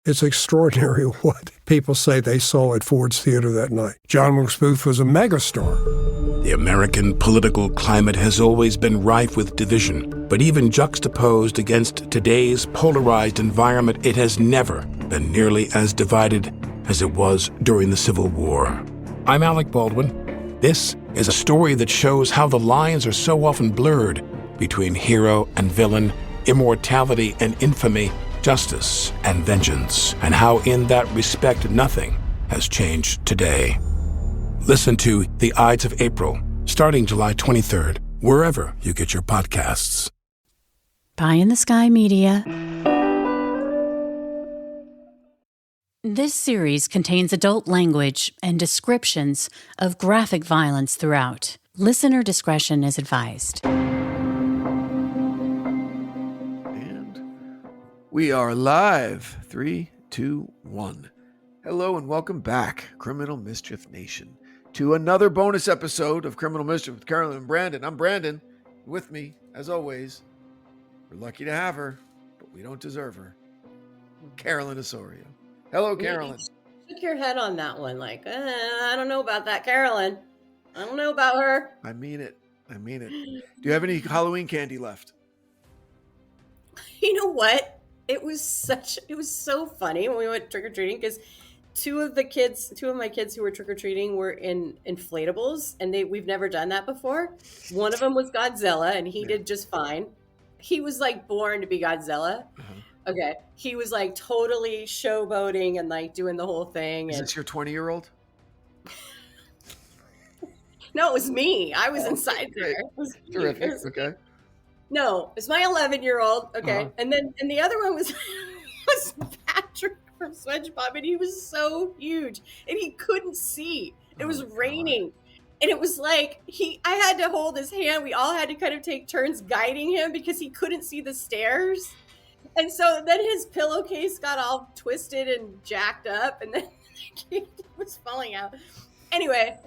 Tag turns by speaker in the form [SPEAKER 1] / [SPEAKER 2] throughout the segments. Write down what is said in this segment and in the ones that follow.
[SPEAKER 1] It's extraordinary what people say they saw at Ford's Theater that night. John Wilkes Booth was a megastar.
[SPEAKER 2] The American political climate has always been rife with division, but even juxtaposed against today's polarized environment, it has never been nearly as divided as it was during the Civil War. I'm Alec Baldwin. This is a story that shows how the lines are so often blurred between hero and villain, immortality and infamy, justice and vengeance, and how in that respect nothing has changed today. Listen to The Ides of April, starting July 23rd, wherever you get your podcasts.
[SPEAKER 3] Pie in the Sky Media. This series contains adult language and descriptions of graphic violence throughout. Listener discretion is advised.
[SPEAKER 4] We are live. 3, 2, 1. Hello and welcome back, Criminal Mischief Nation, to another bonus episode of Criminal Mischief with Carolyn and Branden. I'm Branden. With me, as always, we're lucky to have her, but we don't deserve her, Carolyn Osorio. Hello, Carolyn.
[SPEAKER 5] You shook your head on that one, like, I don't know about that, Carolyn. I don't know about her.
[SPEAKER 4] I mean it. Do you have any Halloween candy left?
[SPEAKER 5] You know what? It was so funny when we went trick-or-treating because two of my kids who were trick-or-treating were in inflatables, and we've never done that before. One of them was Godzilla, and he did just fine. He was like born to be Godzilla. Uh-huh. Okay. He was like totally showboating and like doing the whole thing.
[SPEAKER 4] Is this your 20-year-old?
[SPEAKER 5] No, it was me. I was inside there. It was
[SPEAKER 4] terrific. Okay.
[SPEAKER 5] No, it's my 11-year-old. Okay.
[SPEAKER 4] Uh-huh.
[SPEAKER 5] And the other one was Patrick from SpongeBob, and he was so huge and he couldn't see. It was raining. And it was like I had to hold his hand. We all had to kind of take turns guiding him because he couldn't see the stairs. And so then his pillowcase got all twisted and jacked up, and then it was falling out. Anyway,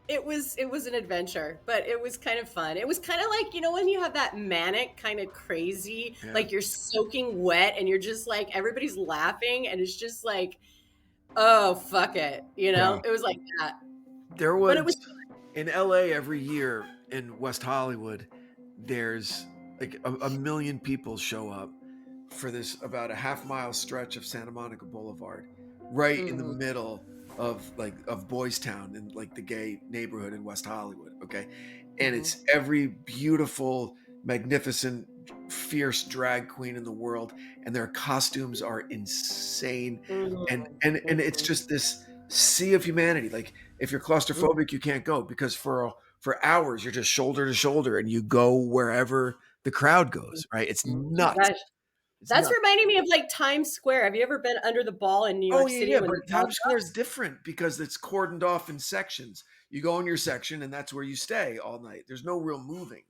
[SPEAKER 5] it was an adventure, but it was kind of fun. It was kind of like, when you have that manic kind of crazy, like you're soaking wet and you're just like, everybody's laughing and it's just like, oh, fuck it. It was like that.
[SPEAKER 4] There was in LA every year in West Hollywood, there's like a million people show up for this about a half-mile stretch of Santa Monica Boulevard, right in the middle of Boys Town and like the gay neighborhood in West Hollywood. Okay. And it's every beautiful, magnificent, fierce drag queen in the world. And their costumes are insane. And it's just this sea of humanity. Like if you're claustrophobic, you can't go because for hours, you're just shoulder to shoulder and you go wherever the crowd goes, right? It's nuts.
[SPEAKER 5] Gosh. That's reminding me of like Times Square. Have you ever been under the ball in New York City?
[SPEAKER 4] Yeah, but Times Square is different because it's cordoned off in sections. You go in your section and that's where you stay all night. There's no real moving.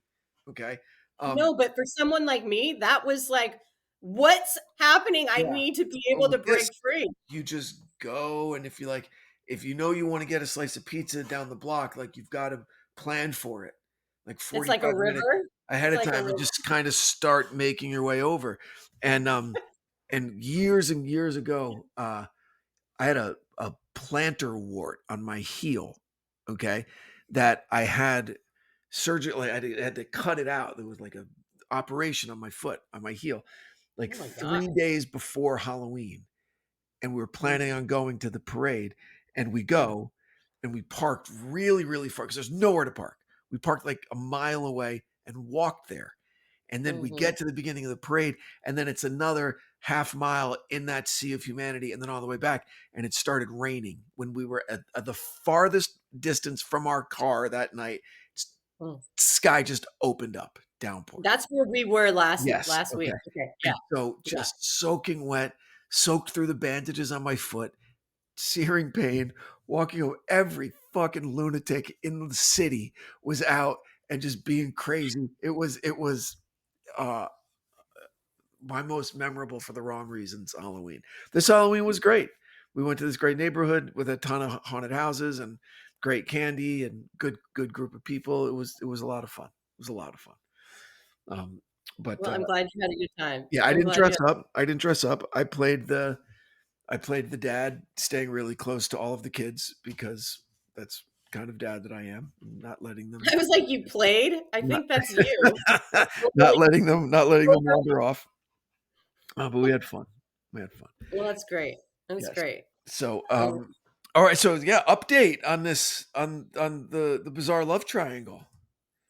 [SPEAKER 4] Okay.
[SPEAKER 5] No, but for someone like me, that was like, what's happening? I need to be able to break free.
[SPEAKER 4] You just go, and if you want to get a slice of pizza down the block, like you've got to plan for it. Like 45
[SPEAKER 5] it's like a river
[SPEAKER 4] ahead of time, and just kind of start making your way over. And and years ago, I had a plantar wart on my heel, okay, that I had surgically. I had to cut it out. There was like a operation on my foot, on my heel, like 3 days before Halloween, and we were planning on going to the parade, and we go, and we parked really, really far because there's nowhere to park. We parked like a mile away and walked there. And then we get to the beginning of the parade, and then it's another half mile in that sea of humanity, and then all the way back. And it started raining when we were at the farthest distance from our car that night. Sky just opened up, downpour.
[SPEAKER 5] That's where we were last week. Okay. Yeah.
[SPEAKER 4] And so just soaking wet, soaked through the bandages on my foot, searing pain, walking over. Every fucking lunatic in the city was out and just being crazy. It was my most memorable for the wrong reasons Halloween. This Halloween was great. We went to this great neighborhood with a ton of haunted houses and great candy and good group of people. It was a lot of fun. But
[SPEAKER 5] I'm glad you had a good time.
[SPEAKER 4] Yeah, I didn't dress up. I played the I played the dad, staying really close to all of the kids because that's kind of dad that I am, not letting them
[SPEAKER 5] I was like, you played? I
[SPEAKER 4] not,
[SPEAKER 5] think that's you.
[SPEAKER 4] not letting them wander off. But we had fun. We had fun.
[SPEAKER 5] Well, that's great. That's
[SPEAKER 4] Yes.
[SPEAKER 5] great.
[SPEAKER 4] So,
[SPEAKER 5] Um,
[SPEAKER 4] all right. So, yeah, update on this on the bizarre love triangle.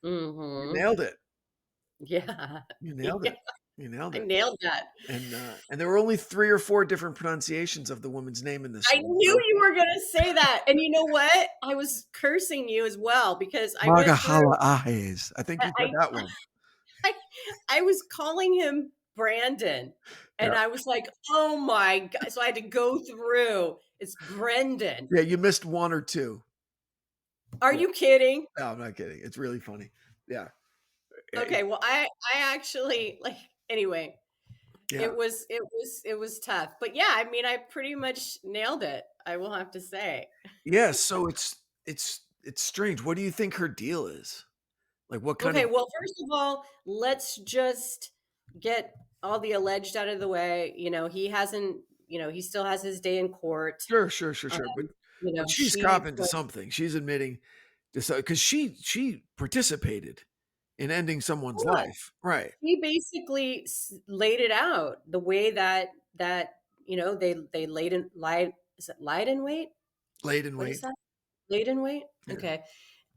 [SPEAKER 4] You
[SPEAKER 5] mhm.
[SPEAKER 4] nailed it.
[SPEAKER 5] Yeah.
[SPEAKER 4] You nailed
[SPEAKER 5] Yeah,
[SPEAKER 4] it. You nailed
[SPEAKER 5] I
[SPEAKER 4] it.
[SPEAKER 5] nailed that.
[SPEAKER 4] And there were only 3 or 4 different pronunciations of the woman's name in this
[SPEAKER 5] I
[SPEAKER 4] one.
[SPEAKER 5] knew
[SPEAKER 4] So,
[SPEAKER 5] you were going to say that. And you know what? I was cursing you as well because I went through
[SPEAKER 4] Magahala Ahes. I think you said
[SPEAKER 5] I
[SPEAKER 4] that one.
[SPEAKER 5] I, I was calling him Brandon. And
[SPEAKER 4] Yeah.
[SPEAKER 5] I was like, oh my God. So I had to go through. It's Brendan.
[SPEAKER 4] Yeah, you missed 1 or 2.
[SPEAKER 5] Are
[SPEAKER 4] Yeah.
[SPEAKER 5] you kidding?
[SPEAKER 4] No, I'm not kidding. It's really funny. Yeah.
[SPEAKER 5] Okay, well, I actually like anyway.
[SPEAKER 4] Yeah.
[SPEAKER 5] It was tough. But yeah, I mean, I pretty much nailed it. I will have to say.
[SPEAKER 4] Yeah, so it's strange. What do you think her deal is? Like what kind
[SPEAKER 5] Okay,
[SPEAKER 4] of
[SPEAKER 5] well, first of all, let's just get all the alleged out of the way. He hasn't, he still has his day in court. Um,
[SPEAKER 4] Sure. But she's
[SPEAKER 5] she
[SPEAKER 4] copping to
[SPEAKER 5] put
[SPEAKER 4] something. She's admitting this because she participated in ending someone's life. Right.
[SPEAKER 5] he basically laid it out the way that they lied, is it lied in wait?
[SPEAKER 4] Laid in
[SPEAKER 5] What is
[SPEAKER 4] wait.
[SPEAKER 5] that? Laid in wait?
[SPEAKER 4] Yeah.
[SPEAKER 5] Okay.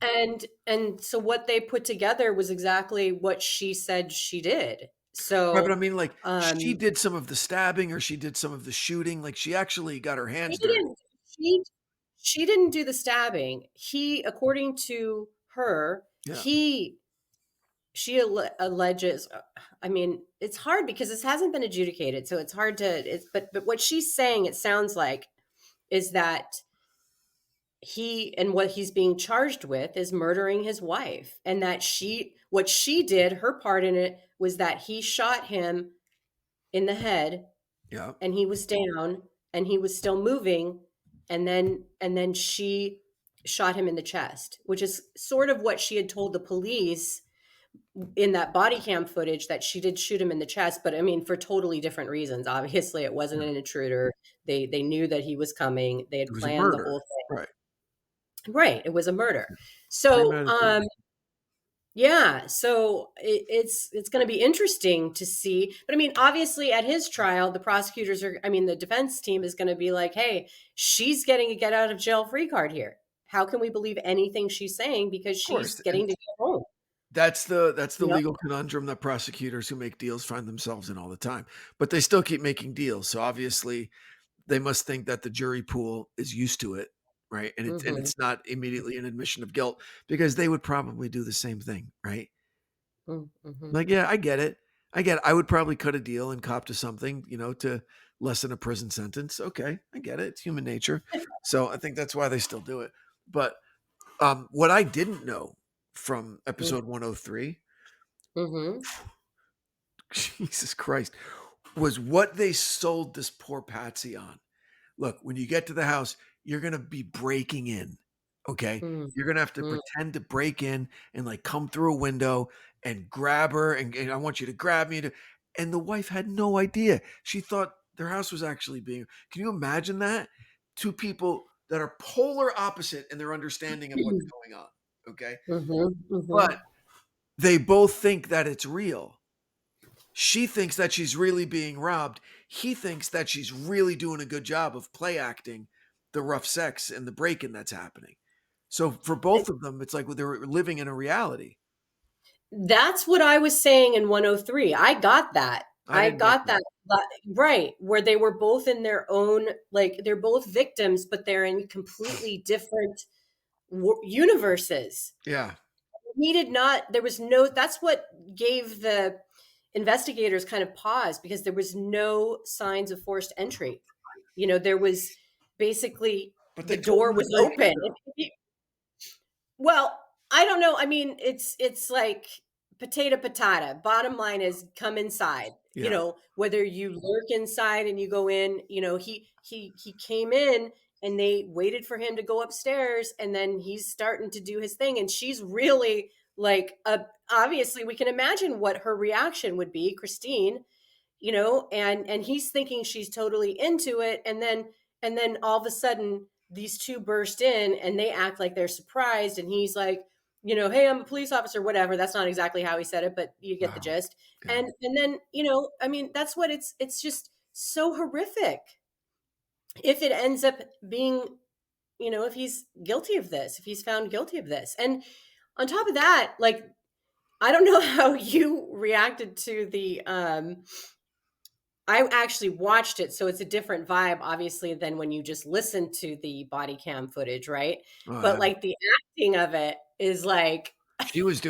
[SPEAKER 5] And so what they put together was exactly what she said she did.
[SPEAKER 4] Right, but I
[SPEAKER 5] So
[SPEAKER 4] mean like she
[SPEAKER 5] um
[SPEAKER 4] did some of the stabbing or she did some of the shooting. Like she actually got her
[SPEAKER 5] she
[SPEAKER 4] hands dirty.
[SPEAKER 5] didn't she she didn't do the stabbing. He, according to her,
[SPEAKER 4] Yeah.
[SPEAKER 5] she alleges, I mean, it's hard because this hasn't been adjudicated, so it's hard to but what she's saying, it sounds like, is that what he's being charged with is murdering his wife, and that what she did, her part in it, was that he shot him in the head
[SPEAKER 4] Yeah.
[SPEAKER 5] and he was down and he was still moving, and then she shot him in the chest, which is sort of what she had told the police in that body cam footage, that she did shoot him in the chest, but I mean, for totally different reasons. Obviously, it wasn't
[SPEAKER 4] Yeah.
[SPEAKER 5] an intruder. They knew that he was coming. They had
[SPEAKER 4] It was a
[SPEAKER 5] planned the
[SPEAKER 4] murder.
[SPEAKER 5] whole thing.
[SPEAKER 4] Right.
[SPEAKER 5] Right, it was a murder. So,
[SPEAKER 4] Premeditated.
[SPEAKER 5] yeah, so it's going to be interesting to see. But I mean, obviously, at his trial, the prosecutors are, I mean, the defense team is going to be like, "Hey, she's getting a get out of jail free card here. How can we believe anything she's saying because
[SPEAKER 4] Of
[SPEAKER 5] she's
[SPEAKER 4] course. And
[SPEAKER 5] getting to go home?"
[SPEAKER 4] that's the
[SPEAKER 5] You know?
[SPEAKER 4] legal conundrum that prosecutors who make deals find themselves in all the time. But they still keep making deals. So obviously they must think that the jury pool is used to it, right? And
[SPEAKER 5] Mhm.
[SPEAKER 4] it's not immediately an admission of guilt because they would probably do the same thing, right?
[SPEAKER 5] Mhm.
[SPEAKER 4] Like, yeah, I get it. I get it. I would probably cut a deal and cop to something, to lessen a prison sentence. Okay, I get it. It's human nature. So I think that's why they still do it. But what I didn't know from episode 103,
[SPEAKER 5] Mhm.
[SPEAKER 4] Jesus Christ, was what they sold this poor Patsy on. Look, when you get to the house, you're going to be breaking in. Okay.
[SPEAKER 5] Mhm.
[SPEAKER 4] You're going to have to
[SPEAKER 5] Mhm.
[SPEAKER 4] pretend to break in and like come through a window and grab her. And I want you to grab me. And the wife had no idea. She thought their house was actually being. Can you imagine that? Two people that are polar opposite in their understanding of what's going on. Okay.
[SPEAKER 5] Mhm. Mhm.
[SPEAKER 4] But they both think that it's real. She thinks that she's really being robbed. He thinks that she's really doing a good job of play acting the rough sex and the break-in that's happening. So for both of them, it's like they're living in a reality.
[SPEAKER 5] That's what I was saying in 103. I got that.
[SPEAKER 4] I
[SPEAKER 5] I
[SPEAKER 4] didn't get
[SPEAKER 5] got
[SPEAKER 4] that.
[SPEAKER 5] that. Right, where they were both in their own, like, they're both victims, but they're in completely different universes.
[SPEAKER 4] Yeah.
[SPEAKER 5] He did not, there was no, that's what gave the investigators kind of pause, because there was no signs of forced entry. There was basically,
[SPEAKER 4] But
[SPEAKER 5] the
[SPEAKER 4] they told
[SPEAKER 5] door
[SPEAKER 4] him to
[SPEAKER 5] was
[SPEAKER 4] break
[SPEAKER 5] open.
[SPEAKER 4] in.
[SPEAKER 5] Well, I don't know. I mean, it's like potato patata. Bottom line is, come inside.
[SPEAKER 4] Yeah.
[SPEAKER 5] Whether you lurk inside and you go in, he came in and they waited for him to go upstairs, and then he's starting to do his thing, and she's really like, obviously we can imagine what her reaction would be, Christine. and he's thinking she's totally into it, and then all of a sudden these two burst in and they act like they're surprised, and he's like, hey, I'm a police officer, whatever. That's not exactly how he said it, but you get the
[SPEAKER 4] Wow.
[SPEAKER 5] gist.
[SPEAKER 4] Yeah.
[SPEAKER 5] And then, I mean, that's what it's just so horrific if it ends up being, if he's guilty of this, if he's found guilty of this. And on top of that, like, I don't know how you reacted to the I actually watched it, so it's a different vibe, obviously, than when you just listen to the body cam footage, right?
[SPEAKER 4] Oh,
[SPEAKER 5] But like the acting of it is like,
[SPEAKER 4] she was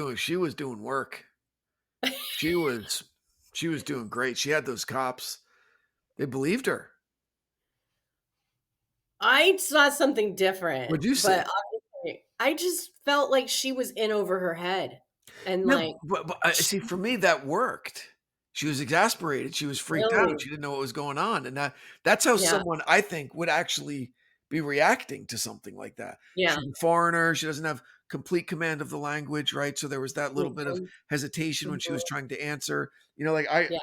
[SPEAKER 4] doing work. She was doing great. She had those cops. They believed her.
[SPEAKER 5] I saw something different,
[SPEAKER 4] What'd you
[SPEAKER 5] but
[SPEAKER 4] see?
[SPEAKER 5] obviously, I just felt like she was in over her head, and
[SPEAKER 4] Yeah,
[SPEAKER 5] like,
[SPEAKER 4] but see, for me, that worked. She was exasperated. She was freaked out.
[SPEAKER 5] really,
[SPEAKER 4] She didn't know what was going on, and that's how
[SPEAKER 5] yeah,
[SPEAKER 4] someone, I think, would actually be reacting to something like that.
[SPEAKER 5] yeah,
[SPEAKER 4] She's a foreigner. She doesn't have complete command of the language, right? So there was that little bit of
[SPEAKER 5] mhm,
[SPEAKER 4] hesitation when she was
[SPEAKER 5] mhm,
[SPEAKER 4] trying to answer. Like I
[SPEAKER 5] yeah.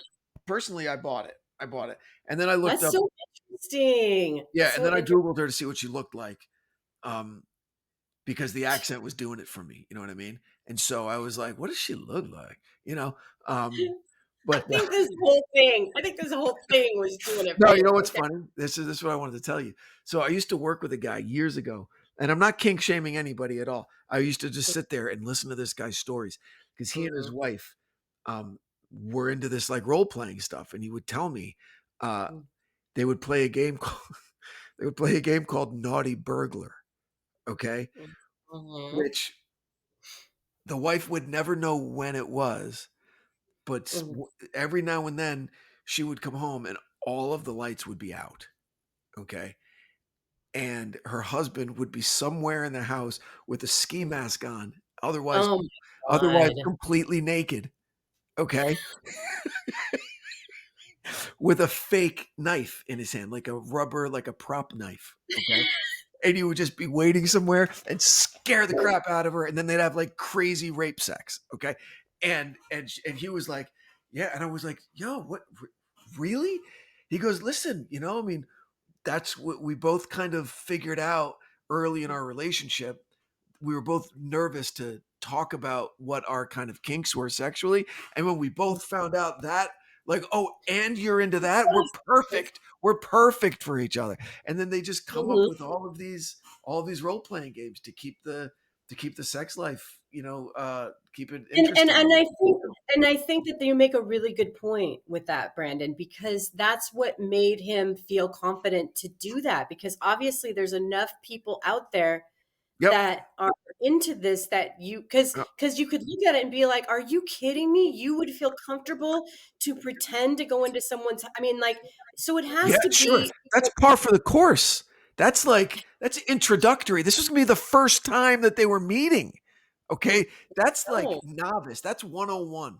[SPEAKER 4] personally, I bought it. I bought it, and then I looked
[SPEAKER 5] That's
[SPEAKER 4] up,
[SPEAKER 5] so interesting.
[SPEAKER 4] yeah,
[SPEAKER 5] That's
[SPEAKER 4] and
[SPEAKER 5] so
[SPEAKER 4] then I
[SPEAKER 5] interesting.
[SPEAKER 4] googled her to see what she looked like. Um, because the accent was doing it for me, you know what I mean? And so I was like, what does she look like? You know? Um,
[SPEAKER 5] I
[SPEAKER 4] but
[SPEAKER 5] think this whole thing was doing it for
[SPEAKER 4] no, you
[SPEAKER 5] you.
[SPEAKER 4] know what's
[SPEAKER 5] Okay.
[SPEAKER 4] funny? This is what I wanted to tell you. So I used to work with a guy years ago, and I'm not kink shaming anybody at all. I used to just sit there and listen to this guy's stories because he and his
[SPEAKER 5] Mhm,
[SPEAKER 4] wife were into this like role playing stuff, and he would tell me uh,
[SPEAKER 5] mhm,
[SPEAKER 4] they would play a game called they would play a game called Naughty Burglar, okay?
[SPEAKER 5] mhm,
[SPEAKER 4] Which the wife would never know when it was, but
[SPEAKER 5] mhm.
[SPEAKER 4] every now and then she would come home and all of the lights would be out, okay? And her husband would be somewhere in the house with a ski mask on, otherwise
[SPEAKER 5] Oh my
[SPEAKER 4] otherwise
[SPEAKER 5] god.
[SPEAKER 4] completely naked, okay? With a fake knife in his hand, like a rubber, like a prop knife, okay? And he would just be waiting somewhere and scare the crap out of her, and then they'd have like crazy rape sex, okay? And he was like, yeah, and I was like, yo, what, really? He goes, listen, I mean, that's what we both kind of figured out early in our relationship. We were both nervous to talk about what our kind of kinks were sexually. And when we both found out that, like, oh, and you're into that, we're perfect. We're perfect for each other. And then they just come up
[SPEAKER 5] Mhm.
[SPEAKER 4] with all of these role playing games to keep the sex life, keep it
[SPEAKER 5] And and
[SPEAKER 4] interesting.
[SPEAKER 5] and I think and I think that you make a really good point with that, Brandon, because that's what made him feel confident to do that. Because obviously, there's enough people out there
[SPEAKER 4] Yep.
[SPEAKER 5] that are into this that you because you could look at it and be like, "Are you kidding me? You would feel comfortable to pretend to go into someone's." I mean, like, so it
[SPEAKER 4] Yeah,
[SPEAKER 5] has to
[SPEAKER 4] sure.
[SPEAKER 5] be.
[SPEAKER 4] That's par for the course. That's introductory. This was gonna be the first time that they were meeting. Okay? That's like
[SPEAKER 5] Oh,
[SPEAKER 4] novice. That's 101.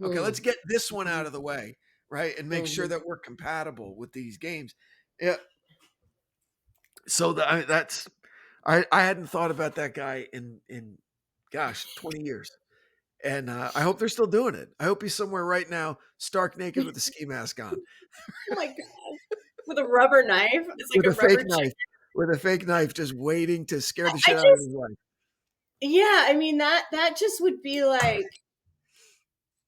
[SPEAKER 4] Okay, let's
[SPEAKER 5] hmm,
[SPEAKER 4] get this one out of the way, right? And make sure
[SPEAKER 5] hmm.
[SPEAKER 4] that we're compatible with these games. Yeah. So I hadn't thought about that guy in gosh, 20 years. And I hope they're still doing it. I hope he's somewhere right now, stark naked with a ski mask on,
[SPEAKER 5] Oh my god, with a rubber knife. It's like
[SPEAKER 4] with
[SPEAKER 5] a
[SPEAKER 4] a fake
[SPEAKER 5] rubber
[SPEAKER 4] knife, just waiting to scare the
[SPEAKER 5] I
[SPEAKER 4] shit out of
[SPEAKER 5] just
[SPEAKER 4] his wife.
[SPEAKER 5] yeah, I mean that just would be like,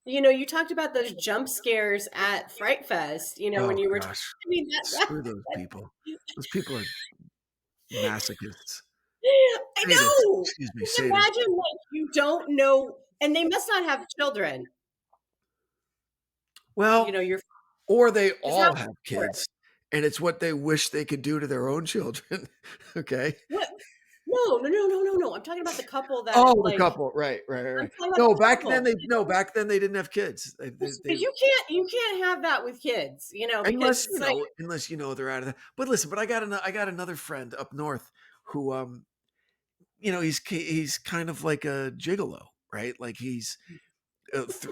[SPEAKER 5] you talked about those jump scares at Fright Fest, when
[SPEAKER 4] Oh
[SPEAKER 5] you were
[SPEAKER 4] gosh,
[SPEAKER 5] I mean
[SPEAKER 4] screw those
[SPEAKER 5] that
[SPEAKER 4] people. Those people are masochists.
[SPEAKER 5] I
[SPEAKER 4] Sadists.
[SPEAKER 5] know.
[SPEAKER 4] Excuse me,
[SPEAKER 5] Just
[SPEAKER 4] sadists.
[SPEAKER 5] imagine like you don't know, and they must not have children.
[SPEAKER 4] Well,
[SPEAKER 5] You're
[SPEAKER 4] or they
[SPEAKER 5] because how
[SPEAKER 4] all have kids, and it's what they wish they could do to their own children. Okay.
[SPEAKER 5] what? No, no, no, no, no, no. I'm talking about the couple that
[SPEAKER 4] Oh, the
[SPEAKER 5] like
[SPEAKER 4] couple. Right, right, right,
[SPEAKER 5] I'm
[SPEAKER 4] right.
[SPEAKER 5] talking about
[SPEAKER 4] No,
[SPEAKER 5] the couple.
[SPEAKER 4] back then they didn't have kids. They
[SPEAKER 5] You can't have that with kids, because
[SPEAKER 4] unless
[SPEAKER 5] it's like
[SPEAKER 4] they're out of that. But listen, I got another friend up north who he's kind of like a gigolo, right? Like he's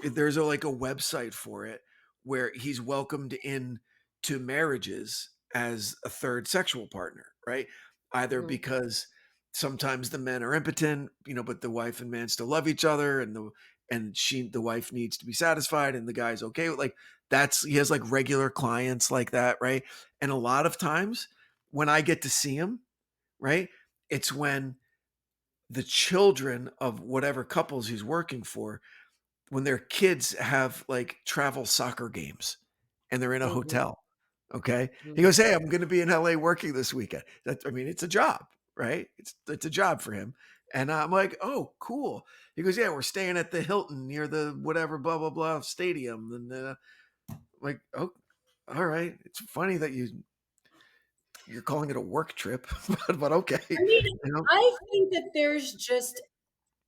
[SPEAKER 4] there's like a website for it where he's welcomed in to marriages as a third sexual partner, right? Either
[SPEAKER 5] Mhm,
[SPEAKER 4] because sometimes the men are impotent, but the wife and man still love each other, and the wife needs to be satisfied, and the guy's okay with, like, he has like regular clients like that, right? And a lot of times when I get to see him, right, it's when the children of whatever couples he's working for, when their kids have like travel soccer games and they're in a
[SPEAKER 5] Mhm,
[SPEAKER 4] hotel. Okay. He
[SPEAKER 5] mhm.
[SPEAKER 4] goes, "Hey, I'm going to be in LA working this weekend." I mean, it's a job, right? It's a job for him. And I'm like, "Oh, cool." He goes, "Yeah, we're staying at the Hilton near the whatever, blah, blah, blah stadium." And like, "Oh, all right." It's funny that you're calling it a work trip, but okay.
[SPEAKER 5] I mean,
[SPEAKER 4] You know,
[SPEAKER 5] I think that there's just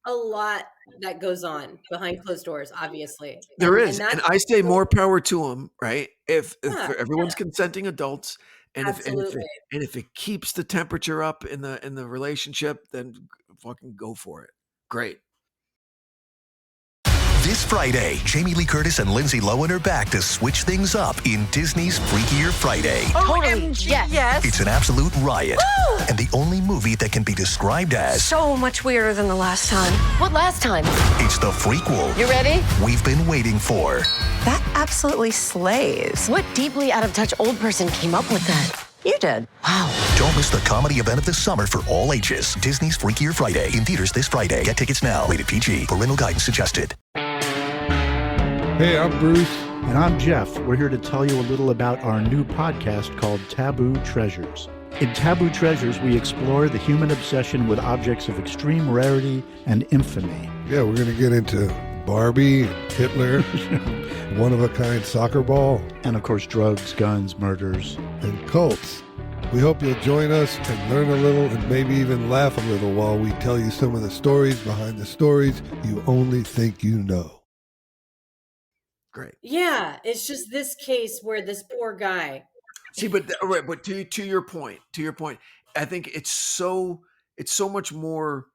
[SPEAKER 5] a lot that goes on behind closed doors, obviously,
[SPEAKER 4] there
[SPEAKER 5] and
[SPEAKER 4] is,
[SPEAKER 5] that's
[SPEAKER 4] and I say more power to them, right? If
[SPEAKER 5] yeah,
[SPEAKER 4] everyone's consenting adults, and
[SPEAKER 5] absolutely.
[SPEAKER 4] if it keeps the temperature up in the relationship, then fucking go for it. Great.
[SPEAKER 6] This Friday, Jamie Lee Curtis and Lindsay Lohan are back to switch things up in Disney's Freakier Friday.
[SPEAKER 7] Totally. Yes.
[SPEAKER 6] It's an absolute riot, and the only movie that can be described as
[SPEAKER 7] So much weirder than the last time. What last time?
[SPEAKER 6] it's the frequel
[SPEAKER 7] You ready?
[SPEAKER 6] we've been waiting for.
[SPEAKER 8] That absolutely slays.
[SPEAKER 7] What deeply out of touch old person came up with that?
[SPEAKER 8] You did.
[SPEAKER 7] Wow.
[SPEAKER 6] Don't miss the comedy event of the summer for all ages. Disney's Freakier Friday in theaters this Friday. Get tickets now. Rated PG. Parental guidance suggested.
[SPEAKER 1] Hey, I'm Bruce.
[SPEAKER 9] And I'm Jeff. We're here to tell you a little about our new podcast called Taboo Treasures. In Taboo Treasures, we explore the human obsession with objects of extreme rarity and infamy.
[SPEAKER 1] Yeah, we're going to get into Barbie, and Hitler, one-of-a-kind soccer ball,
[SPEAKER 9] And of course, drugs, guns, murders.
[SPEAKER 1] and cults. We hope you'll join us and learn a little and maybe even laugh a little while we tell you some of the stories behind the stories you only think you know.
[SPEAKER 4] Great.
[SPEAKER 5] Yeah, it's just this case where this poor guy.
[SPEAKER 4] See, but right, but to your point, I think it's so much more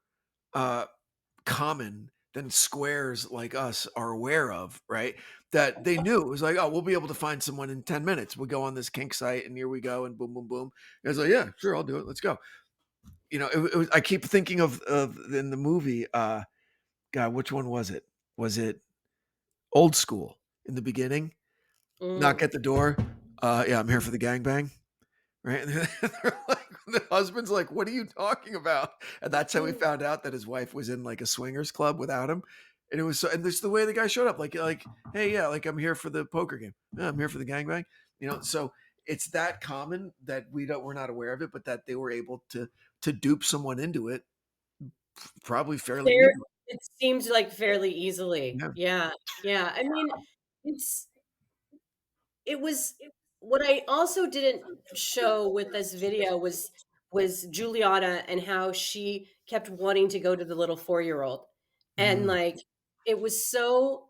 [SPEAKER 4] common than squares like us are aware of, right? That they knew it was like, "Oh, we'll be able to find someone in 10 minutes. We'll go on this kink site and here we go," and boom, boom, boom. I was like, "Yeah, sure, I'll do it. Let's go." You know, it was, I keep thinking of in the movie, God, which one was it? Was it Old School in the beginning? Knock
[SPEAKER 5] Mm.
[SPEAKER 4] at the door. Yeah, I'm here for the gangbang. Right? And they're like, the husband's like, "What are you talking about?" And that's how we found out that his wife was in like a swingers club without him. And it was so, and this the way the guy showed up, like, "Hey, yeah, like I'm here for the poker game. Yeah, I'm here for the gangbang." You know, so it's that common that we're not aware of it, but that they were able to dupe someone into it probably fairly
[SPEAKER 5] There,
[SPEAKER 4] easily.
[SPEAKER 5] it seems like fairly easily.
[SPEAKER 4] Yeah.
[SPEAKER 5] Yeah, yeah. I mean, it's it was what I also didn't show with this video was Juliana and how she kept wanting to go to the little 4-year-old. And
[SPEAKER 4] Mm.
[SPEAKER 5] like it was so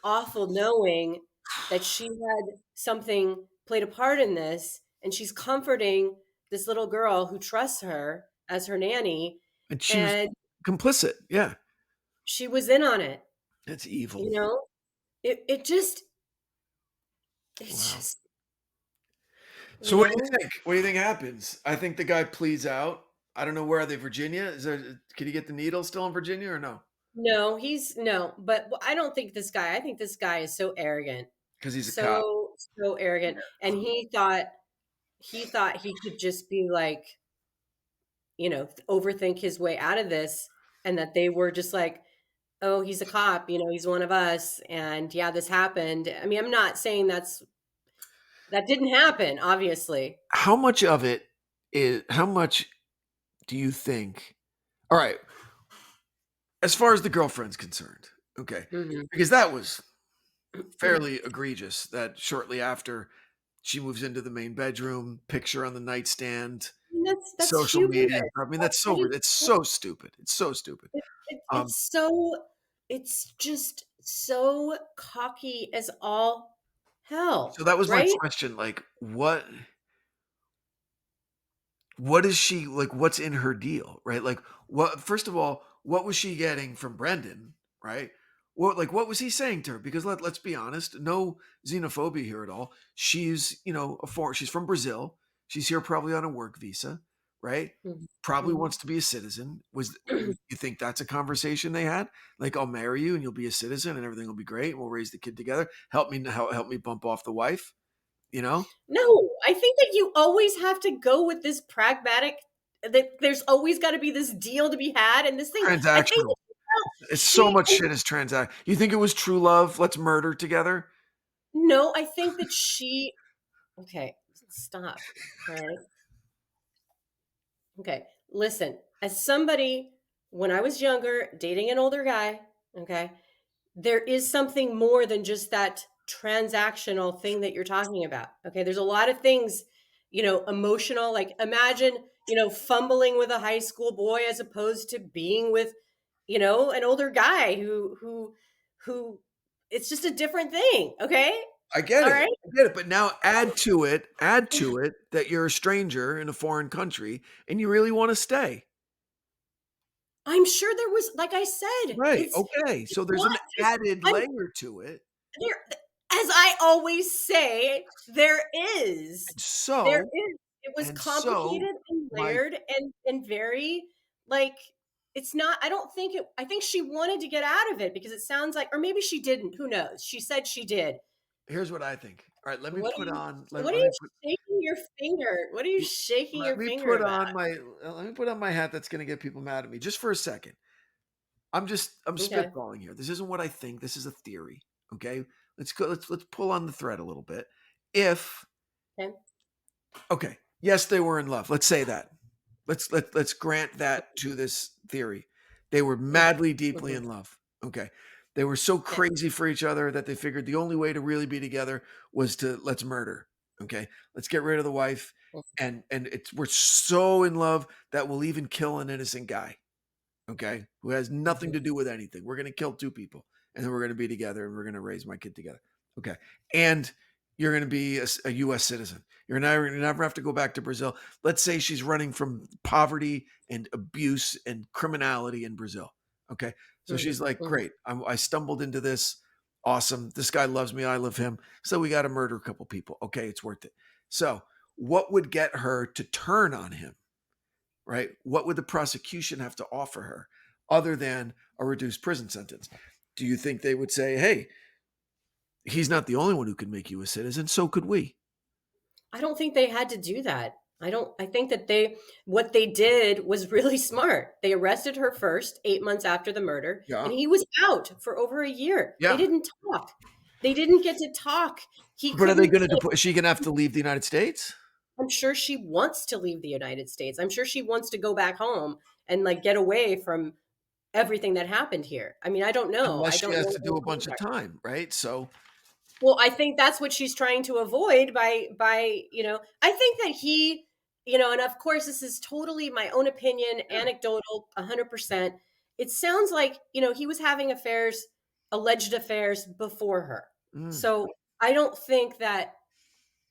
[SPEAKER 5] awful knowing that she had something played a part in this and she's comforting this little girl who trusts her as her nanny
[SPEAKER 4] And she was
[SPEAKER 5] and
[SPEAKER 4] complicit. Yeah.
[SPEAKER 5] she was in on it,
[SPEAKER 4] It's evil.
[SPEAKER 5] you know? It just it's
[SPEAKER 4] Wow.
[SPEAKER 5] just, you
[SPEAKER 4] So what do you
[SPEAKER 5] know?
[SPEAKER 4] think? What do you think happens? I think the guy pleads out. I don't know, where are they? Virginia? Can you get the needle still in Virginia or no?
[SPEAKER 5] No, he's no, but I don't think this guy. I think this guy is so arrogant,
[SPEAKER 4] Because he's a cop.
[SPEAKER 5] so arrogant, and he thought he could just be like, overthink his way out of this, and that they were just like, oh, he's a cop, he's one of us, and yeah, this happened. I mean, I'm not saying that didn't happen, obviously.
[SPEAKER 4] How much of it is? How much do you think? All right, as far as the girlfriend's concerned, okay,
[SPEAKER 5] Mhm.
[SPEAKER 4] because that was fairly egregious. That shortly after she moves into the main bedroom, picture on the nightstand,
[SPEAKER 5] That's
[SPEAKER 4] social
[SPEAKER 5] stupid.
[SPEAKER 4] media. I mean, that's
[SPEAKER 5] I
[SPEAKER 4] so
[SPEAKER 5] just
[SPEAKER 4] it's so stupid. It's so stupid. Um,
[SPEAKER 5] it's just so cocky as all hell,
[SPEAKER 4] so that was my
[SPEAKER 5] right?
[SPEAKER 4] question. Like, what is she like? What's in her deal, right? Like, what? First of all, what was she getting from Brendan, right? What was he saying to her? Because let's be honest, no xenophobia here at all. She's she's from Brazil. She's here probably on a work visa, right? Probably wants to be a citizen. You think that's a conversation they had? Like, I'll marry you and you'll be a citizen and everything will be great. We'll raise the kid together. Help me bump off the wife, you know?
[SPEAKER 5] No, I think that you always have to go with this pragmatic, that there's always got to be this deal to be had and this thing. I think
[SPEAKER 4] Transactional. It's so much shit is transact. You think it was true love? Let's murder together.
[SPEAKER 5] no, I think that okay, stop. All right. Okay, listen, as somebody, when I was younger, dating an older guy, okay, there is something more than just that transactional thing that you're talking about. Okay, there's a lot of things, emotional. Like imagine, fumbling with a high school boy as opposed to being with, an older guy who it's just a different thing. Okay.
[SPEAKER 4] I get
[SPEAKER 5] All
[SPEAKER 4] it.
[SPEAKER 5] right.
[SPEAKER 4] I get it. But now add to it that you're a stranger in a foreign country and you really want to stay.
[SPEAKER 5] I'm sure there was, like I said,
[SPEAKER 4] Right.
[SPEAKER 5] it's
[SPEAKER 4] Okay. So there's an
[SPEAKER 5] not just,
[SPEAKER 4] added
[SPEAKER 5] I'm
[SPEAKER 4] layer to it.
[SPEAKER 5] there, as I always say, there is.
[SPEAKER 4] And
[SPEAKER 5] There
[SPEAKER 4] so,
[SPEAKER 5] is. It was
[SPEAKER 4] and so
[SPEAKER 5] complicated and
[SPEAKER 4] my
[SPEAKER 5] layered and very, like, it's not, I think she wanted to get out of it because it sounds like, or maybe she didn't. Who knows? She said she did.
[SPEAKER 4] here's what I think. All right, let me
[SPEAKER 5] What are
[SPEAKER 4] put
[SPEAKER 5] you
[SPEAKER 4] on
[SPEAKER 5] what are you shaking your finger? What are you shaking
[SPEAKER 4] let
[SPEAKER 5] your
[SPEAKER 4] me
[SPEAKER 5] finger
[SPEAKER 4] put
[SPEAKER 5] about?
[SPEAKER 4] on my let me put on my hat that's going to get people mad at me just for a second. I'm
[SPEAKER 5] Okay.
[SPEAKER 4] spitballing here. This isn't what I think. This is a theory. Okay, let's go. Let's pull on the thread a little bit. If
[SPEAKER 5] Okay.
[SPEAKER 4] Okay, yes, they were in love. Let's say that. Let's grant that to this theory. They were madly, deeply
[SPEAKER 5] Mhm.
[SPEAKER 4] in love. Okay, they were so
[SPEAKER 5] Okay.
[SPEAKER 4] crazy for each other that they figured the only way to really be together was to let's murder. Okay, let's get rid of the wife, and we're so in love that we'll even kill an innocent guy. Okay, who has nothing to do with anything. We're going to kill two people and then we're going to be together and we're going to raise my kid together. Okay. And you're going to be a US citizen. You never have to go back to Brazil. Let's say she's running from poverty and abuse and criminality in Brazil. Okay. So she's like,
[SPEAKER 5] Mhm.
[SPEAKER 4] great. I stumbled into this. Awesome. This guy loves me. I love him. So we got to murder a couple people. Okay. It's worth it. So what would get her to turn on him? Right? What would the prosecution have to offer her other than a reduced prison sentence? Do you think they would say, hey, he's not the only one who can make you a citizen, so could we?
[SPEAKER 5] I don't think they had to do that. I think that what they did was really smart. They arrested her first, 8 months after the murder,
[SPEAKER 4] Yeah.
[SPEAKER 5] and he was out for over a year. They
[SPEAKER 4] Yeah.
[SPEAKER 5] didn't talk. They didn't get to talk. He
[SPEAKER 4] But are they
[SPEAKER 5] couldn't,
[SPEAKER 4] going to deport? Is she going to have to leave the United States?
[SPEAKER 5] I'm sure she wants to leave the United States. I'm sure she wants to go back home and like get away from everything that happened here. I mean, I don't know.
[SPEAKER 4] Unless
[SPEAKER 5] I
[SPEAKER 4] she
[SPEAKER 5] don't
[SPEAKER 4] has
[SPEAKER 5] know
[SPEAKER 4] to
[SPEAKER 5] her
[SPEAKER 4] do a bunch of
[SPEAKER 5] contract.
[SPEAKER 4] time, right? So,
[SPEAKER 5] Well, I think that's what she's trying to avoid I think that and of course this is totally my own opinion,
[SPEAKER 4] yeah.
[SPEAKER 5] anecdotal, 100%. It sounds like, he was having alleged affairs before her.
[SPEAKER 4] Mm.
[SPEAKER 5] So I don't think that,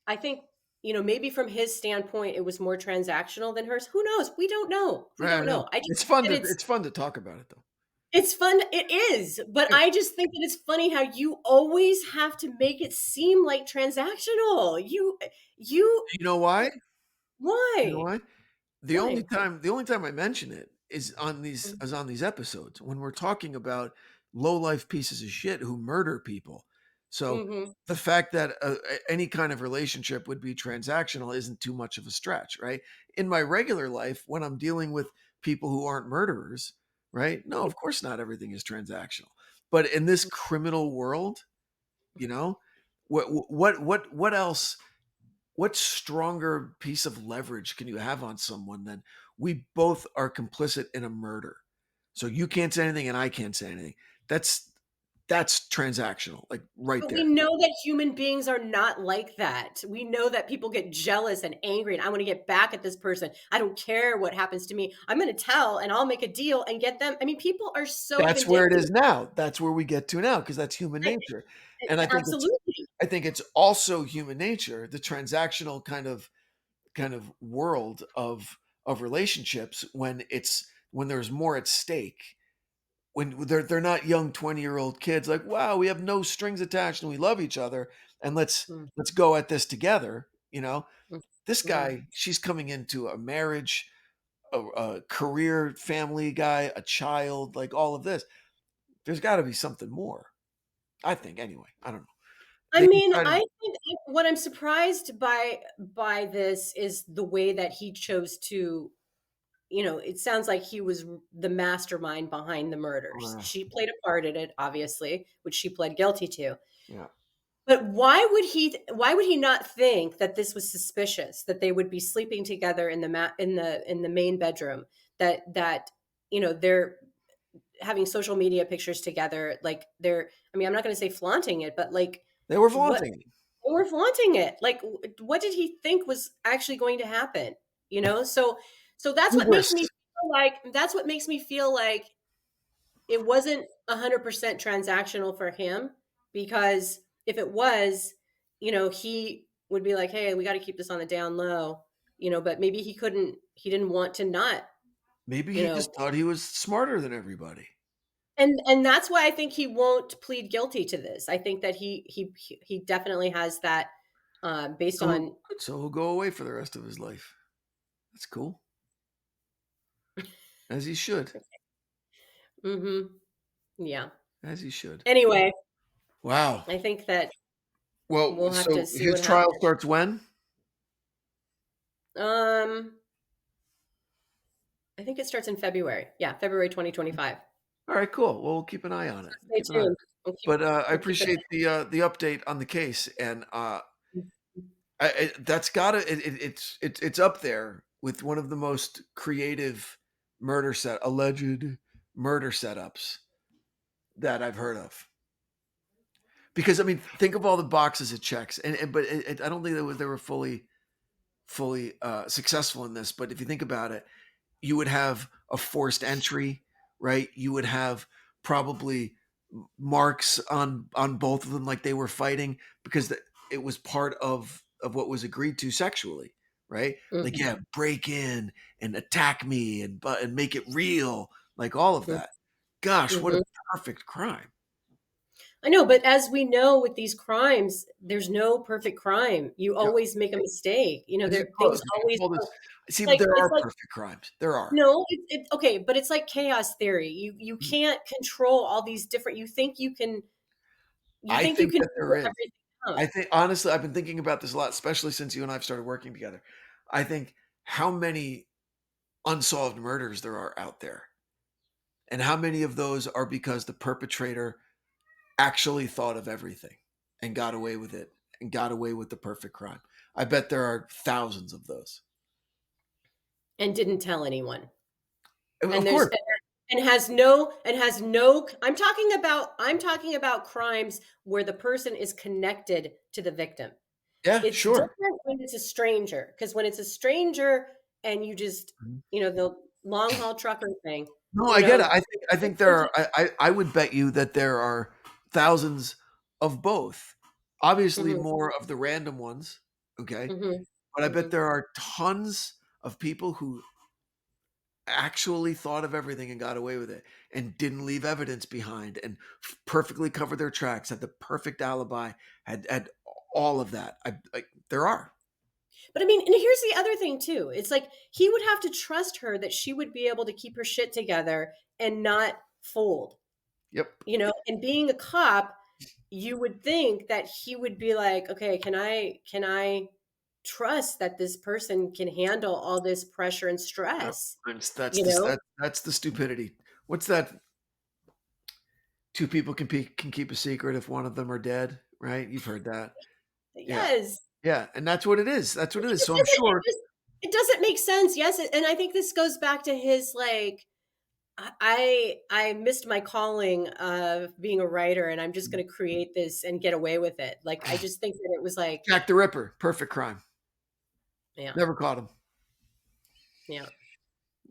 [SPEAKER 5] I think, maybe from his standpoint, it was more transactional than hers. Who knows? We don't know. We
[SPEAKER 4] I
[SPEAKER 5] don't
[SPEAKER 4] don't know.
[SPEAKER 5] know. I just
[SPEAKER 4] It's
[SPEAKER 5] think
[SPEAKER 4] fun
[SPEAKER 5] that
[SPEAKER 4] it's fun to talk about it though.
[SPEAKER 5] it's fun. It is. But
[SPEAKER 4] Yeah.
[SPEAKER 5] I just think that it's funny how you always have to make it seem like transactional.
[SPEAKER 4] You know why? You know
[SPEAKER 5] Why?
[SPEAKER 4] why?
[SPEAKER 5] Why?
[SPEAKER 4] The only time I mention it is on these episodes when we're talking about low life pieces of shit who murder people. So
[SPEAKER 5] Mm-hmm.
[SPEAKER 4] the fact that any kind of relationship would be transactional isn't too much of a stretch, right? In my regular life, when I'm dealing with people who aren't murderers, right? No, of course not everything is transactional. But in this criminal world, you know, what else? What stronger piece of leverage can you have on someone than we both are complicit in a murder? So you can't say anything and I can't say anything. That's transactional, like right
[SPEAKER 5] But we
[SPEAKER 4] there.
[SPEAKER 5] know that human beings are not like that. We know that people get jealous and angry, and I want to get back at this person. I don't care what happens to me. I'm going to tell, and I'll make a deal and get them. I mean, people are so
[SPEAKER 4] That's where it
[SPEAKER 5] vindictive.
[SPEAKER 4] is now. That's where we get to now because that's human nature. And
[SPEAKER 5] Absolutely.
[SPEAKER 4] I think it's also human nature, the transactional kind of world of relationships when there's more at stake when they're not young 20-year-old kids like wow we have no strings attached and we love each other and let's go at this together, you know. This
[SPEAKER 5] Mm-hmm.
[SPEAKER 4] guy, she's coming into a marriage, a career family guy, a child, like all of this. There's got to be something more. I think anyway. I don't know.
[SPEAKER 5] I
[SPEAKER 4] They
[SPEAKER 5] mean,
[SPEAKER 4] decided,
[SPEAKER 5] I think what I'm surprised by this is the way that he chose to, it sounds like he was the mastermind behind the murders. She played a part in it, obviously, which she pled guilty to.
[SPEAKER 4] yeah.
[SPEAKER 5] But why would he not think that this was suspicious, that they would be sleeping together in the main bedroom, that they're having social media pictures together, like they're, I mean, I'm not going to say flaunting it, but like
[SPEAKER 4] They were
[SPEAKER 5] what
[SPEAKER 4] flaunting.
[SPEAKER 5] they were flaunting it. Like what did he think was actually going to happen? So
[SPEAKER 4] Hubris.
[SPEAKER 5] that's what makes me feel like it wasn't 100% transactional for him, because if it was, he would be like, hey, we got to keep this on the down low, but maybe he didn't want to not,
[SPEAKER 4] Maybe
[SPEAKER 5] you
[SPEAKER 4] he
[SPEAKER 5] know
[SPEAKER 4] just thought he was smarter than everybody.
[SPEAKER 5] and that's why I think he won't plead guilty to this. I think that he definitely has that, based
[SPEAKER 4] So,
[SPEAKER 5] on.
[SPEAKER 4] so he'll go away for the rest of his life. That's cool. As he should.
[SPEAKER 5] Mm-hmm. Yeah.
[SPEAKER 4] As he should.
[SPEAKER 5] Anyway,
[SPEAKER 4] Wow.
[SPEAKER 5] I think that
[SPEAKER 4] Well,
[SPEAKER 5] we'll have to
[SPEAKER 4] so
[SPEAKER 5] see
[SPEAKER 4] his
[SPEAKER 5] what
[SPEAKER 4] trial
[SPEAKER 5] happens.
[SPEAKER 4] starts when?
[SPEAKER 5] Um, I think it starts in February. Yeah, February 2025.
[SPEAKER 4] All right, cool. Well, we'll keep an eye on it.
[SPEAKER 5] Stay
[SPEAKER 4] Keep an eye on it.
[SPEAKER 5] tuned.
[SPEAKER 4] But I
[SPEAKER 5] We'll keep it.
[SPEAKER 4] appreciate the update on the case, and that's gotta it's up there with one of the most creative alleged murder setups that I've heard of. Because I mean, think of all the boxes it checks, but I don't think they were fully successful in this. But if you think about it, you would have a forced entry, right? You would have probably marks on both of them, like they were fighting, because it was part of what was agreed to sexually, right? Like, yeah, break in and attack me and make it real, like all of that. Gosh, what a perfect crime.
[SPEAKER 5] I know, but as we know with these crimes, there's no perfect crime. You
[SPEAKER 4] Yeah.
[SPEAKER 5] always make a mistake.
[SPEAKER 4] Is it
[SPEAKER 5] Things
[SPEAKER 4] close?
[SPEAKER 5] always
[SPEAKER 4] See,
[SPEAKER 5] like
[SPEAKER 4] there
[SPEAKER 5] it's
[SPEAKER 4] are
[SPEAKER 5] like
[SPEAKER 4] perfect crimes. There are.
[SPEAKER 5] no, okay, but it's like chaos theory. You can't control all these different. You
[SPEAKER 4] I
[SPEAKER 5] think you
[SPEAKER 4] think
[SPEAKER 5] can
[SPEAKER 4] that there
[SPEAKER 5] figure
[SPEAKER 4] is.
[SPEAKER 5] everything
[SPEAKER 4] I
[SPEAKER 5] out.
[SPEAKER 4] think honestly, I've been thinking about this a lot, especially since you and I've started working together. I think how many unsolved murders there are out there, and how many of those are because the perpetrator actually thought of everything and got away with it and got away with the perfect crime. I bet there are thousands of those.
[SPEAKER 5] And didn't tell anyone.
[SPEAKER 4] Of
[SPEAKER 5] And there's
[SPEAKER 4] course.
[SPEAKER 5] and has no I'm talking about crimes where the person is connected to the victim.
[SPEAKER 4] Yeah,
[SPEAKER 5] It's
[SPEAKER 4] sure.
[SPEAKER 5] different when it's a stranger, because when it's a stranger and you just, the long haul trucker thing,
[SPEAKER 4] No,
[SPEAKER 5] you
[SPEAKER 4] I get
[SPEAKER 5] know,
[SPEAKER 4] it. I think there are. I would bet you that there are thousands of both. Obviously,
[SPEAKER 5] Mhm,
[SPEAKER 4] more of the random ones. Okay,
[SPEAKER 5] mhm,
[SPEAKER 4] but I bet
[SPEAKER 5] mhm.
[SPEAKER 4] there are tons of people who actually thought of everything and got away with it and didn't leave evidence behind and perfectly covered their tracks, had the perfect alibi, had all of that. There are.
[SPEAKER 5] But I mean, and here's the other thing too. It's like he would have to trust her that she would be able to keep her shit together and not fold.
[SPEAKER 4] Yep.
[SPEAKER 5] And being a cop, you would think that he would be like, okay, can I trust that this person can handle all this pressure and
[SPEAKER 4] Yep.
[SPEAKER 5] stress?
[SPEAKER 4] That's
[SPEAKER 5] You know?
[SPEAKER 4] that's the stupidity. What's that? Two people can keep a secret if one of them are dead, right? You've heard that. Yeah.
[SPEAKER 5] Yes.
[SPEAKER 4] Yeah, and that's what it is. That's what it
[SPEAKER 5] It
[SPEAKER 4] is.
[SPEAKER 5] just
[SPEAKER 4] So I'm
[SPEAKER 5] doesn't
[SPEAKER 4] sure.
[SPEAKER 5] it doesn't make sense. Yes, and I think this goes back to his like I missed my calling of being a writer, and I'm just going to create this and get away with it. Like I just think that it was like,
[SPEAKER 4] Jack the Ripper, perfect crime.
[SPEAKER 5] yeah,
[SPEAKER 4] Never caught him.
[SPEAKER 5] yeah.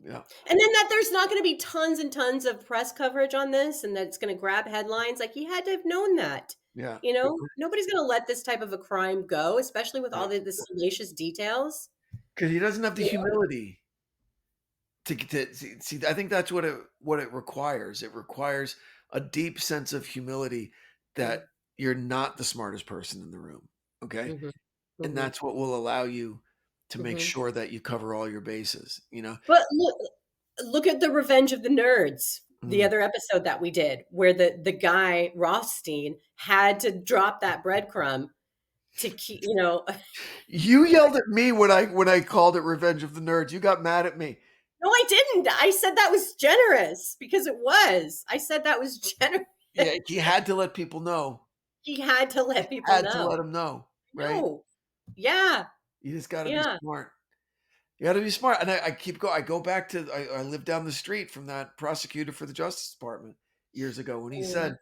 [SPEAKER 4] Yeah.
[SPEAKER 5] And then that there's not going to be tons and tons of press coverage on this, and that it's going to grab headlines. Like he had to have known that.
[SPEAKER 4] Yeah.
[SPEAKER 5] Nobody's going to let this type of a crime go, especially with all
[SPEAKER 4] Yeah.
[SPEAKER 5] the salacious details.
[SPEAKER 4] Because he doesn't have the
[SPEAKER 5] Yeah.
[SPEAKER 4] humility to see. I think that's what it requires. It requires a deep sense of humility that you're not the smartest person in the room. Okay.
[SPEAKER 5] Mhm,
[SPEAKER 4] And
[SPEAKER 5] mhm.
[SPEAKER 4] that's what will allow you to make sure that you cover all your bases, you know?
[SPEAKER 5] But look at the Revenge of the Nerds, the other episode that we did, where the guy Rothstein had to drop that breadcrumb to keep,
[SPEAKER 4] You yelled at me when I called it Revenge of the Nerds. You got mad at me.
[SPEAKER 5] No, I didn't. I said that was generous because it was. I said that was generous.
[SPEAKER 4] Yeah, he had to let people know.
[SPEAKER 5] He had to let people
[SPEAKER 4] Had
[SPEAKER 5] know.
[SPEAKER 4] to let them know, right?
[SPEAKER 5] No. Yeah.
[SPEAKER 4] You just got to be smart. You got to be smart. And I go back to, I live down the street from that prosecutor for the Justice Department years ago when he said,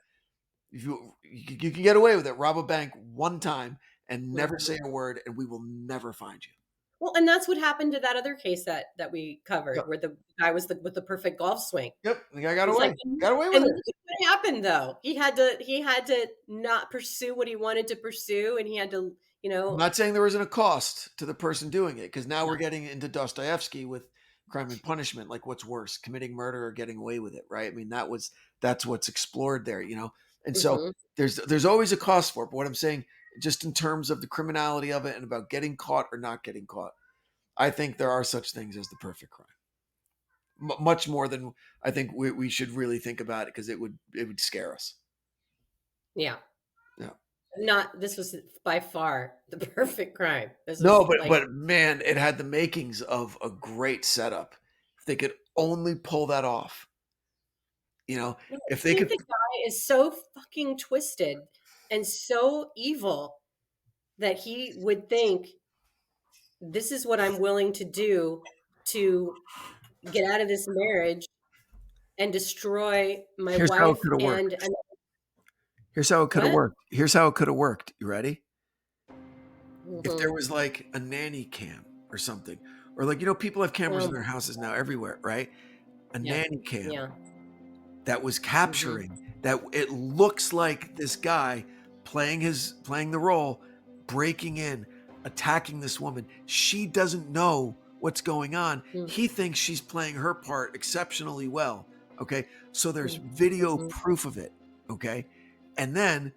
[SPEAKER 4] if you can get away with it, rob a bank one time and never say a word, and we will never find you.
[SPEAKER 5] Well, and that's what happened to that other case that we covered, where the guy was with the perfect golf swing.
[SPEAKER 4] Yep, the guy got away. Got away with it.
[SPEAKER 5] What happened though? He had to not pursue what he wanted to pursue, and he had to,
[SPEAKER 4] I'm not saying there isn't a cost to the person doing it, because now we're getting into Dostoevsky with Crime and Punishment, like what's worse, committing murder or getting away with it, right? I mean, that's what's explored there, And so there's always a cost for it. But what I'm saying, just in terms of the criminality of it and about getting caught or not getting caught, I think there are such things as the perfect crime. Much more than I think we should really think about it, because it would scare us.
[SPEAKER 5] Yeah.
[SPEAKER 4] Yeah.
[SPEAKER 5] This was by far the perfect crime.
[SPEAKER 4] But man, it had the makings of a great setup. If they could only pull that off, if they could.
[SPEAKER 5] The guy is so fucking twisted and so evil that he would think, this is what I'm willing to do to get out of this marriage and destroy my wife.
[SPEAKER 4] Here's how it could have worked. Here's how it could have worked. You ready? If there was like a nanny cam or something, or like, people have cameras in their houses now everywhere, right? A nanny cam that was capturing that. It looks like this guy playing the role, breaking in, attacking this woman. She doesn't know what's going on. He thinks she's playing her part exceptionally well. Okay. So there's video proof of it. Okay. And then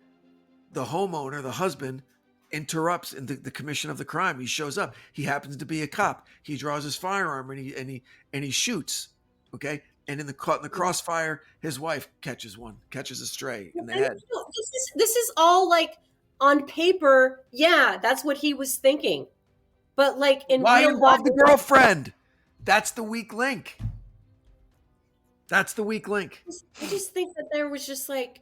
[SPEAKER 4] the homeowner, the husband, interrupts in the commission of the crime. He shows up. He happens to be a cop. He draws his firearm and he shoots. Okay. And in the crossfire, his wife catches a stray in the head.
[SPEAKER 5] This is all like on paper. Yeah, that's what he was thinking. But like in
[SPEAKER 4] why
[SPEAKER 5] real
[SPEAKER 4] involve
[SPEAKER 5] life,
[SPEAKER 4] the girlfriend? That's the weak link. I
[SPEAKER 5] just think that there was just like,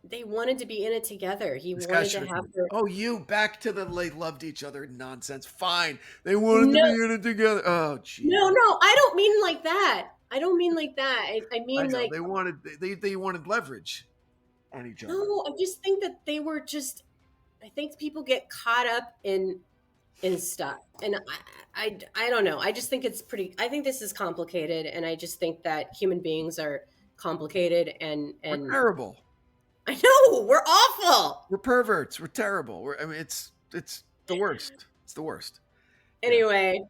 [SPEAKER 5] they wanted to be in it together. He wanted to have her.
[SPEAKER 4] Oh, back to the they loved each other nonsense. Fine. They wanted to be in it together. Oh, geez.
[SPEAKER 5] No, I don't mean like that. I mean like
[SPEAKER 4] they wanted leverage on each other.
[SPEAKER 5] No, I just think that they were just. I think people get caught up in stuff, and I don't know. I just think it's pretty. I think this is complicated, and I just think that human beings are complicated and
[SPEAKER 4] we're terrible.
[SPEAKER 5] I know, we're awful.
[SPEAKER 4] We're perverts. We're terrible. It's the worst. It's the worst.
[SPEAKER 5] Anyway.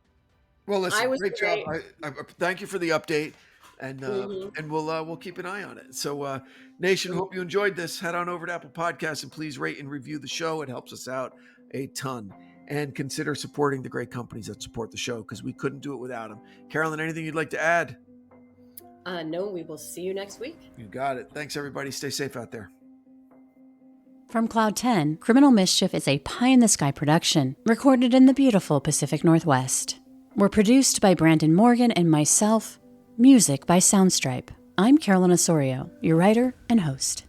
[SPEAKER 4] Well, listen, great job. I thank you for the update, and we'll keep an eye on it. So, Nation, hope you enjoyed this. Head on over to Apple Podcasts and please rate and review the show. It helps us out a ton. And consider supporting the great companies that support the show, because we couldn't do it without them. Carolyn, anything you'd like to add?
[SPEAKER 5] No, we will see you next week.
[SPEAKER 4] You got it. Thanks, everybody. Stay safe out there.
[SPEAKER 3] From Cloud 10, Criminal Mischief is a pie-in-the-sky production recorded in the beautiful Pacific Northwest. We're produced by Brandon Morgan and myself. Music by Soundstripe. I'm Carolyn Osorio, your writer and host.